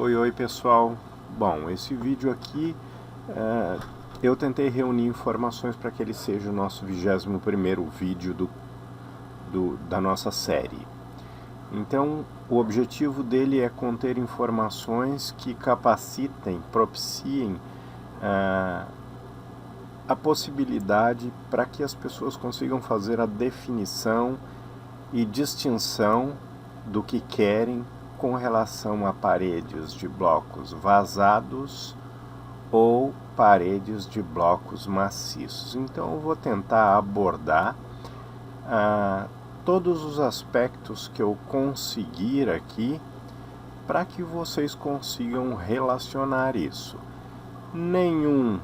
Oi pessoal. Bom, esse vídeo aqui eu tentei reunir informações para que ele seja o nosso 21º vídeo da nossa série. Então, o objetivo dele é conter informações que capacitem, propiciem a possibilidade para que as pessoas consigam fazer a definição e distinção do que querem com relação a paredes de blocos vazados ou paredes de blocos maciços. Então eu vou tentar abordar todos os aspectos que eu conseguir aqui para que vocês consigam relacionar isso. Nenhum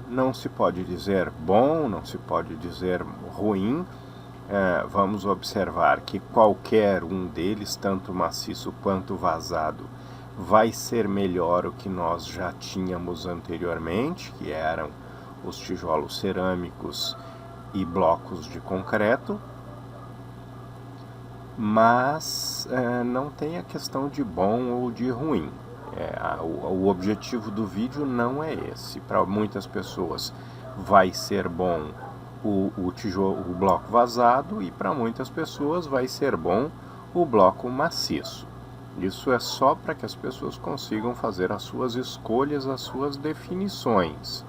não se pode dizer bom, não se pode dizer ruim. Vamos observar que qualquer um deles, tanto maciço quanto vazado, vai ser melhor o que nós já tínhamos anteriormente, que eram os tijolos cerâmicos e blocos de concreto, mas não tem a questão de bom ou de ruim. O objetivo do vídeo não é esse. Para muitas pessoas vai ser bom o bloco vazado e para muitas pessoas vai ser bom o bloco maciço. Isso é só para que as pessoas consigam fazer as suas escolhas, as suas definições,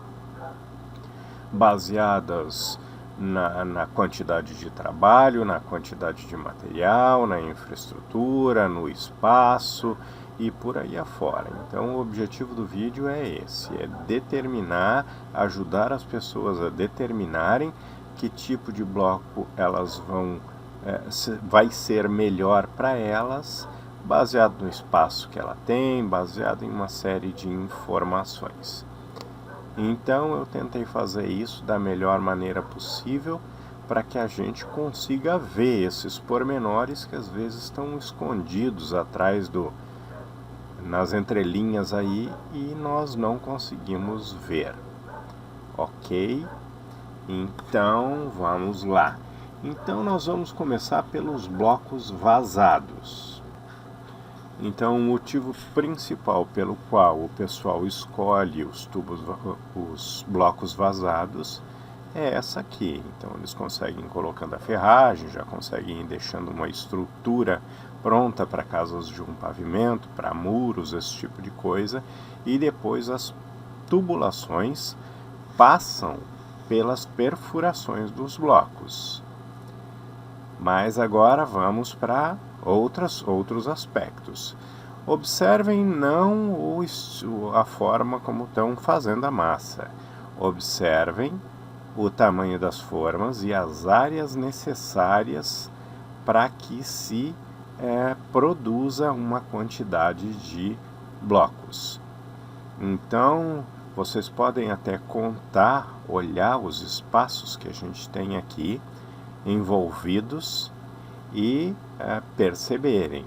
baseadas na quantidade de trabalho, na quantidade de material, na infraestrutura, no espaço e por aí afora. Então o objetivo do vídeo é esse, é determinar, ajudar as pessoas a determinarem que tipo de bloco elas vai ser melhor para elas, baseado no espaço que ela tem, baseado em uma série de informações. Então eu tentei fazer isso da melhor maneira possível para que a gente consiga ver esses pormenores que às vezes estão escondidos atrás nas entrelinhas aí e nós não conseguimos ver. Ok? Então vamos lá. Então nós vamos começar pelos blocos vazados. Então o motivo principal pelo qual o pessoal escolhe os blocos vazados é essa aqui. Então eles conseguem ir colocando a ferragem, já conseguem ir deixando uma estrutura pronta para casas de um pavimento, para muros, esse tipo de coisa, e depois as tubulações passam pelas perfurações dos blocos. Mas agora vamos para outros aspectos. Observem não a forma como estão fazendo a massa. Observem o tamanho das formas e as áreas necessárias para que se produza uma quantidade de blocos. Então, vocês podem até contar, olhar os espaços que a gente tem aqui envolvidos e perceberem.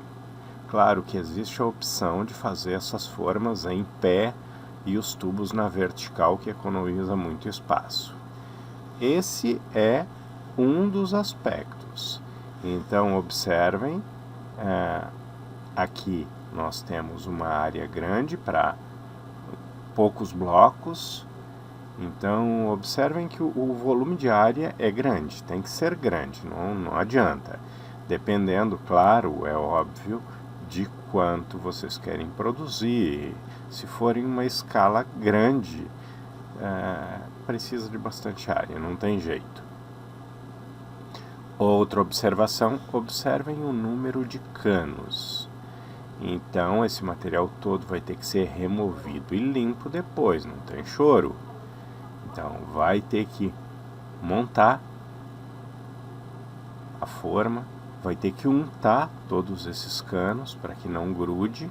Claro que existe a opção de fazer essas formas em pé e os tubos na vertical, que economiza muito espaço. Esse é um dos aspectos. Então observem, aqui nós temos uma área grande para poucos blocos. Então observem que o volume de área é grande, tem que ser grande, não adianta. Dependendo, claro, é óbvio, de quanto vocês querem produzir. Se for em uma escala grande, precisa de bastante área, não tem jeito. Outra observação, observem o número de canos. Então esse material todo vai ter que ser removido e limpo depois, não tem choro. Então vai ter que montar a forma, vai ter que untar todos esses canos para que não grude.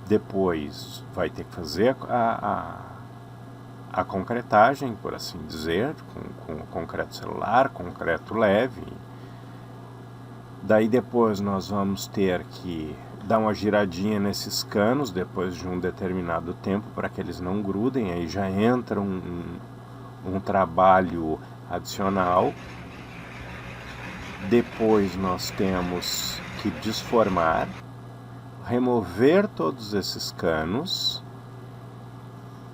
Depois vai ter que fazer a concretagem, por assim dizer, com concreto celular, concreto leve. Daí depois nós vamos ter que dar uma giradinha nesses canos depois de um determinado tempo para que eles não grudem. Aí já entra um trabalho adicional. Depois nós temos que desformar. remover todos esses canos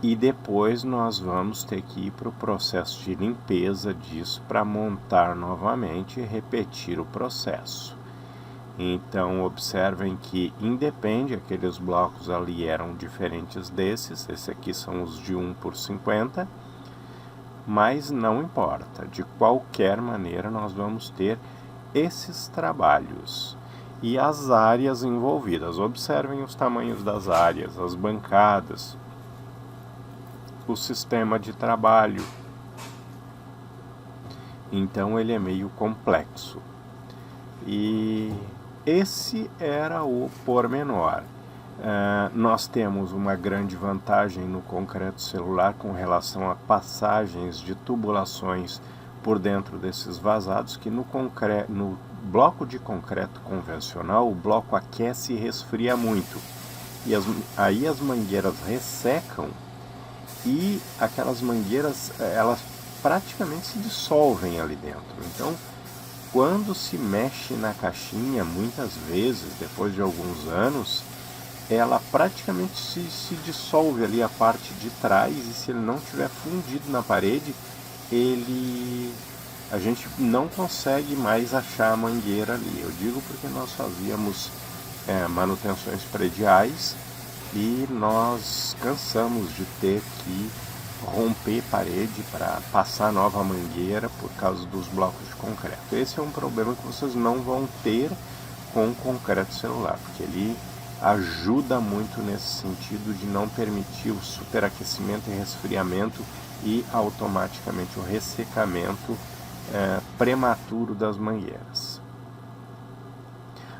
e depois nós vamos ter que ir para o processo de limpeza disso para montar novamente e repetir o processo. Então observem que independe, aqueles blocos ali eram diferentes desses, esse aqui são os de 1 por 50, mas não importa, de qualquer maneira nós vamos ter esses trabalhos. E as áreas envolvidas, observem os tamanhos das áreas, as bancadas, o sistema de trabalho. Então ele é meio complexo. E esse era o pormenor. Nós temos uma grande vantagem no concreto celular com relação a passagens de tubulações por dentro desses vazados, que no bloco de concreto convencional, o bloco aquece e resfria muito. E aí as mangueiras ressecam e aquelas mangueiras, elas praticamente se dissolvem ali dentro. Então, quando se mexe na caixinha, muitas vezes, depois de alguns anos, ela praticamente se dissolve ali a parte de trás, e se ele não tiver fundido na parede, a gente não consegue mais achar a mangueira ali. Eu digo porque nós fazíamos manutenções prediais e nós cansamos de ter que romper parede para passar nova mangueira por causa dos blocos de concreto. Esse é um problema que vocês não vão ter com o concreto celular, porque ele ajuda muito nesse sentido de não permitir o superaquecimento e resfriamento e automaticamente o ressecamento prematuro das mangueiras.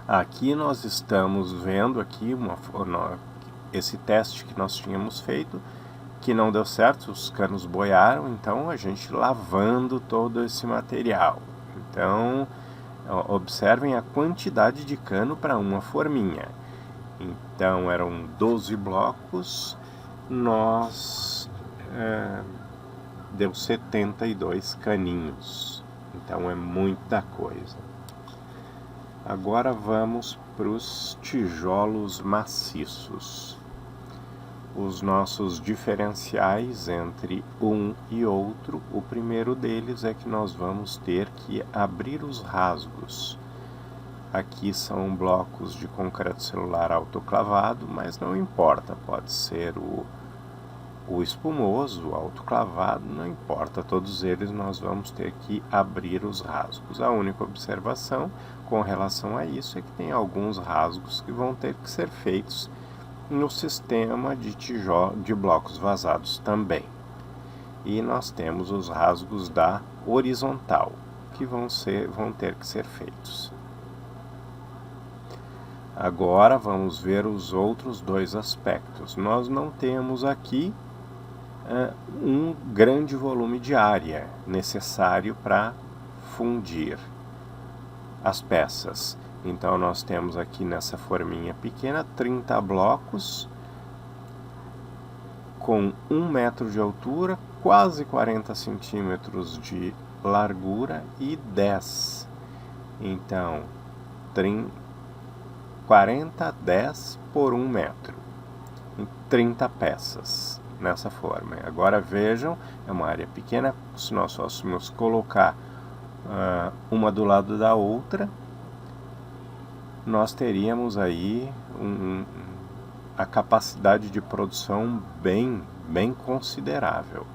Aqui nós estamos vendo aqui esse teste que nós tínhamos feito, que não deu certo, os canos boiaram, então a gente lavando todo esse material. Então observem a quantidade de cano para uma forminha. Então eram 12 blocos, deu 72 caninhos, então é muita coisa. Agora vamos para os tijolos maciços. Os nossos diferenciais entre um e outro, o primeiro deles é que nós vamos ter que abrir os rasgos. Aqui são blocos de concreto celular autoclavado, mas não importa, pode ser o espumoso, o autoclavado, não importa, todos eles nós vamos ter que abrir os rasgos. A única observação com relação a isso é que tem alguns rasgos que vão ter que ser feitos no sistema de blocos vazados também. E nós temos os rasgos da horizontal, que vão ter que ser feitos. Agora vamos ver os outros dois aspectos. Nós não temos aqui um grande volume de área necessário para fundir as peças. Então nós temos aqui nessa forminha pequena 30 blocos com 1 metro de altura, quase 40 centímetros de largura e 10. Então 40, 10 por 1 metro, em 30 peças nessa forma. Agora vejam, é uma área pequena, se nós fôssemos colocar uma do lado da outra, nós teríamos aí a capacidade de produção bem considerável.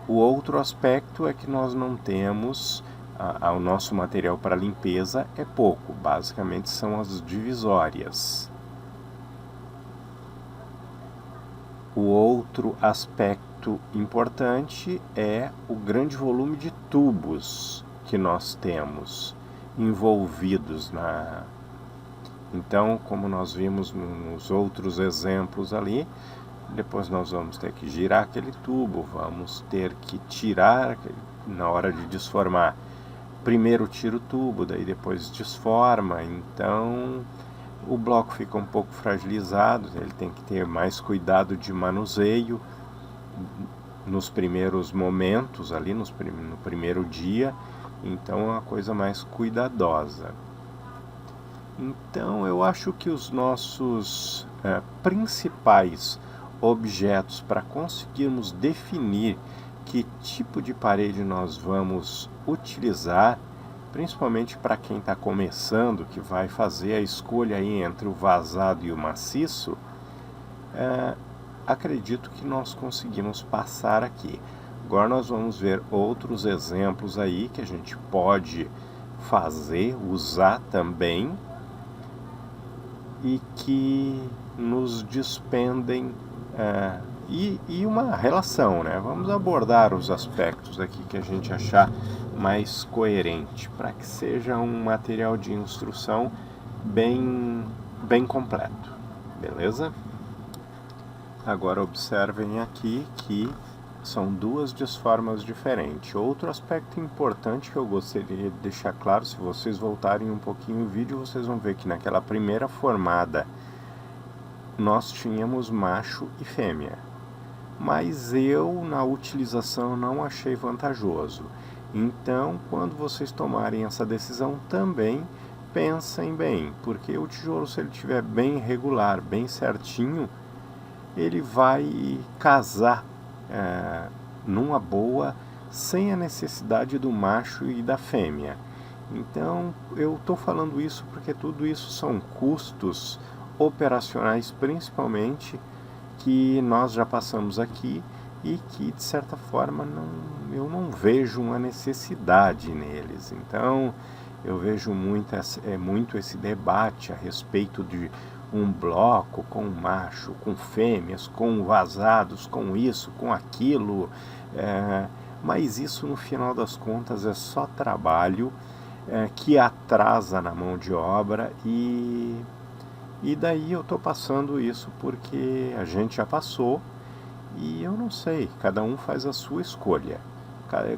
O outro aspecto é que nós não temos, o nosso material para limpeza é pouco, basicamente são as divisórias. O outro aspecto importante é o grande volume de tubos que nós temos envolvidos Então, como nós vimos nos outros exemplos ali, depois nós vamos ter que girar aquele tubo, vamos ter que tirar na hora de desformar. Primeiro tira o tubo, daí depois desforma, então o bloco fica um pouco fragilizado, ele tem que ter mais cuidado de manuseio nos primeiros momentos ali, no primeiro dia, então é uma coisa mais cuidadosa. Então eu acho que os nossos principais objetos para conseguirmos definir que tipo de parede nós vamos utilizar, principalmente para quem está começando, que vai fazer a escolha aí entre o vazado e o maciço, acredito que nós conseguimos passar aqui. Agora nós vamos ver outros exemplos aí que a gente pode fazer, usar também, e que nos despendem e uma relação, né? Vamos abordar os aspectos aqui que a gente achar mais coerente, para que seja um material de instrução bem completo, beleza? Agora observem aqui que são duas disformas diferentes. Outro aspecto importante que eu gostaria de deixar claro, se vocês voltarem um pouquinho o vídeo, vocês vão ver que naquela primeira formada nós tínhamos macho e fêmea. Mas eu, na utilização, não achei vantajoso. Então, quando vocês tomarem essa decisão, também pensem bem, porque o tijolo, se ele estiver bem regular, bem certinho, ele vai casar numa boa, sem a necessidade do macho e da fêmea. Então, eu estou falando isso porque tudo isso são custos operacionais, principalmente, que nós já passamos aqui e que, de certa forma, eu não vejo uma necessidade neles. Então, eu vejo muito esse debate a respeito de um bloco com macho, com fêmeas, com vazados, com isso, com aquilo, mas isso no final das contas é só trabalho que atrasa na mão de obra, e daí eu estou passando isso porque a gente já passou e eu não sei, cada um faz a sua escolha.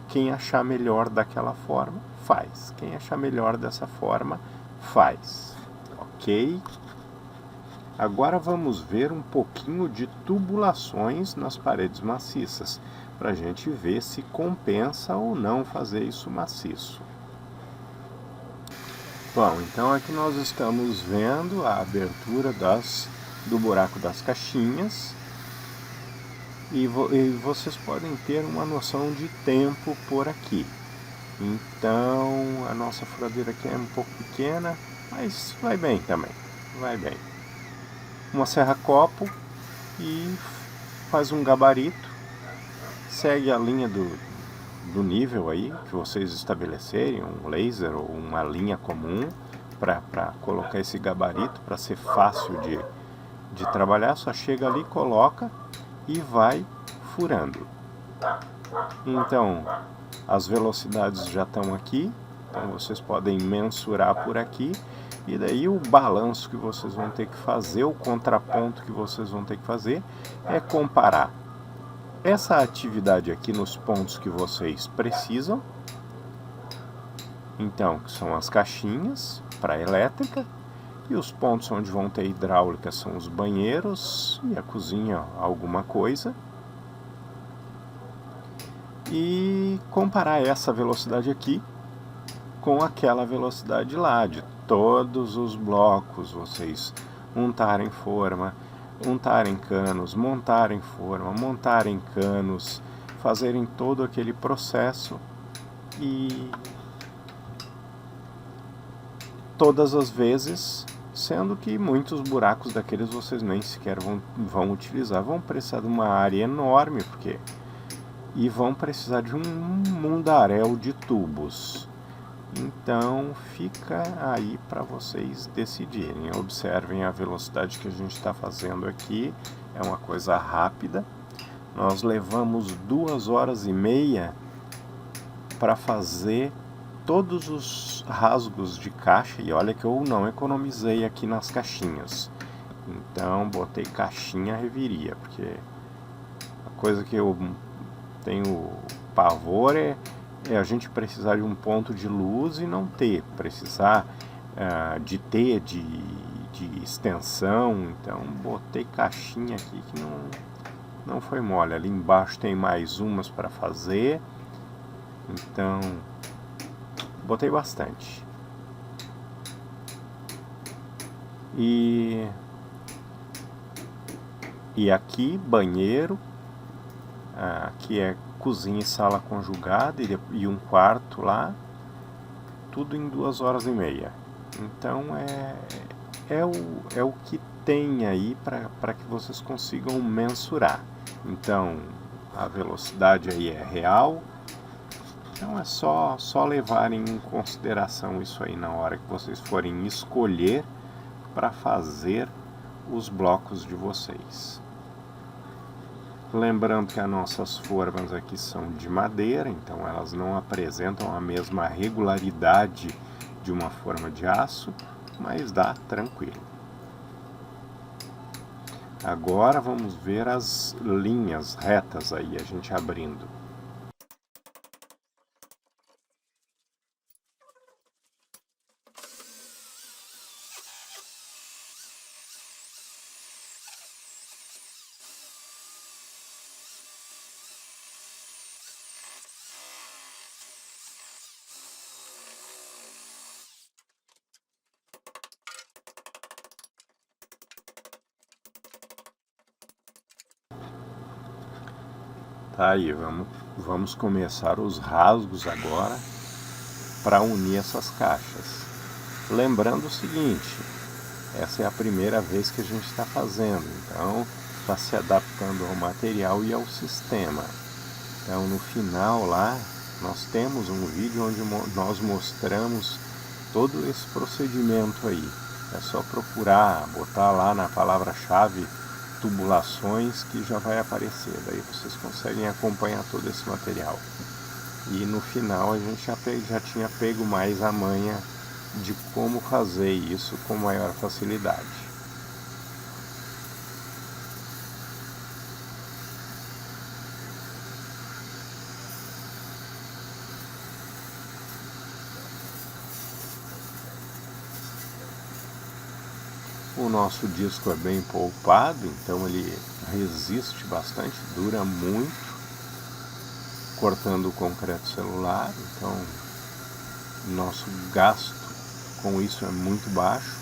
Quem achar melhor daquela forma, faz. Quem achar melhor dessa forma, faz. Ok? Agora vamos ver um pouquinho de tubulações nas paredes maciças, para a gente ver se compensa ou não fazer isso maciço. Bom, então aqui nós estamos vendo a abertura do buraco das caixinhas, e vocês podem ter uma noção de tempo por aqui. Então a nossa furadeira aqui é um pouco pequena, mas vai bem também, vai bem. Uma serra-copo e faz um gabarito, segue a linha do nível aí que vocês estabelecerem, um laser ou uma linha comum para colocar esse gabarito, para ser fácil de trabalhar. Só chega ali, coloca e vai furando. Então as velocidades já estão aqui, então vocês podem mensurar por aqui. E daí o balanço que vocês vão ter que fazer, o contraponto que vocês vão ter que fazer, é comparar essa atividade aqui nos pontos que vocês precisam, então, que são as caixinhas para elétrica, e os pontos onde vão ter hidráulica são os banheiros e a cozinha, alguma coisa, e comparar essa velocidade aqui com aquela velocidade lá, de todos os blocos, vocês untarem forma, untarem canos, montarem forma, montarem canos, fazerem todo aquele processo, e todas as vezes, sendo que muitos buracos daqueles vocês nem sequer vão utilizar, vão precisar de uma área enorme, e vão precisar de um mundaréu de tubos. Então fica aí para vocês decidirem. Observem a velocidade que a gente está fazendo aqui, é uma coisa rápida. Nós levamos 2h30 para fazer todos os rasgos de caixa, e olha que eu não economizei aqui nas caixinhas. Então botei caixinha reviria, porque a coisa que eu tenho pavor é a gente precisar de um ponto de luz e não ter, precisar de extensão. Então botei caixinha aqui que não foi mole. Ali embaixo tem mais umas para fazer, então botei bastante. E aqui banheiro, aqui é cozinha e sala conjugada e um quarto lá, tudo em 2 horas e meia. Então é o que tem aí para que vocês consigam mensurar. Então a velocidade aí é real, então é só levarem em consideração isso aí na hora que vocês forem escolher para fazer os blocos de vocês. Lembrando que as nossas formas aqui são de madeira, então elas não apresentam a mesma regularidade de uma forma de aço, mas dá tranquilo. Agora vamos ver as linhas retas aí, a gente abrindo. Tá aí, vamos começar os rasgos agora para unir essas caixas. Lembrando o seguinte, essa é a primeira vez que a gente está fazendo, então está se adaptando ao material e ao sistema. Então no final lá, nós temos um vídeo onde nós mostramos todo esse procedimento aí. É só procurar, botar lá na palavra-chave tubulações que já vai aparecer. Daí vocês conseguem acompanhar todo esse material. E no final a gente já tinha pego mais a manha de como fazer isso com maior facilidade. O nosso disco é bem polpado, então ele resiste bastante, dura muito, cortando o concreto celular, então nosso gasto com isso é muito baixo.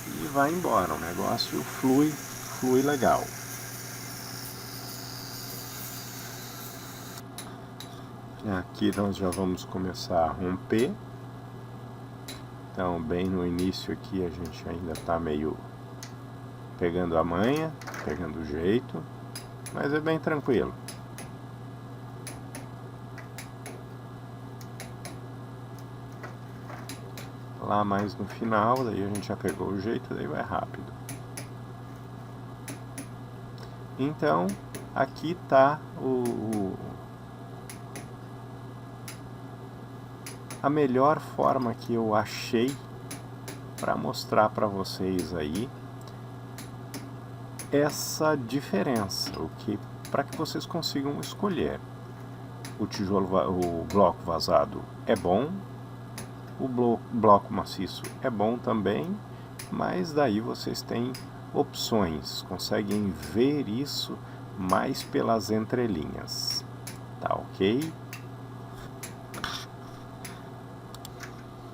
E vai embora, o negócio flui legal. Aqui nós já vamos começar a romper. Então bem no início aqui a gente ainda está meio pegando a manha, pegando o jeito, mas é bem tranquilo. Lá mais no final, daí a gente já pegou o jeito, daí vai rápido. Então aqui está a melhor forma que eu achei para mostrar para vocês aí essa diferença, para que vocês consigam escolher. O bloco vazado é bom, o bloco maciço é bom também, mas daí vocês têm opções, conseguem ver isso mais pelas entrelinhas, tá ok?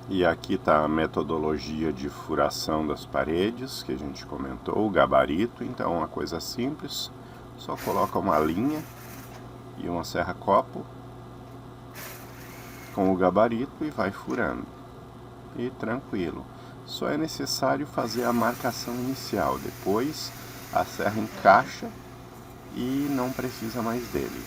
E aqui está a metodologia de furação das paredes que a gente comentou, o gabarito. Então é uma coisa simples, só coloca uma linha e uma serra-copo com o gabarito e vai furando. E tranquilo. Só é necessário fazer a marcação inicial, depois a serra encaixa e não precisa mais dele.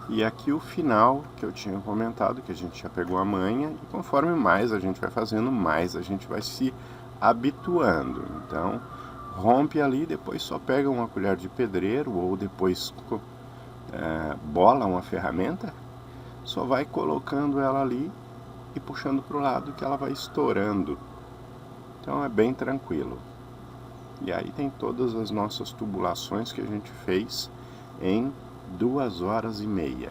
E aqui o final que eu tinha comentado, que a gente já pegou a manha, e conforme mais a gente vai fazendo, mais a gente vai se habituando. Então, rompe ali, depois só pega uma colher de pedreiro, ou depois bola uma ferramenta, só vai colocando ela ali e puxando para o lado que ela vai estourando. Então é bem tranquilo. E aí tem todas as nossas tubulações que a gente fez em 2 horas e meia.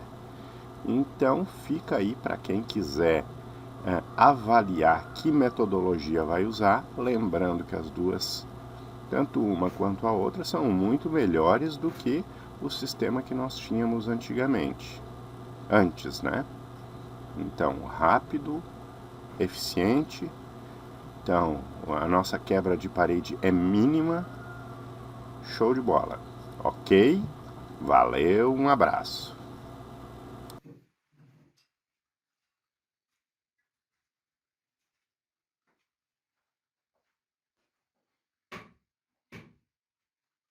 Então fica aí para quem quiser avaliar que metodologia vai usar, lembrando que as duas, tanto uma quanto a outra, são muito melhores do que o sistema que nós tínhamos antes, né? Então, rápido, eficiente. Então, a nossa quebra de parede é mínima. Show de bola. Ok? Valeu, um abraço.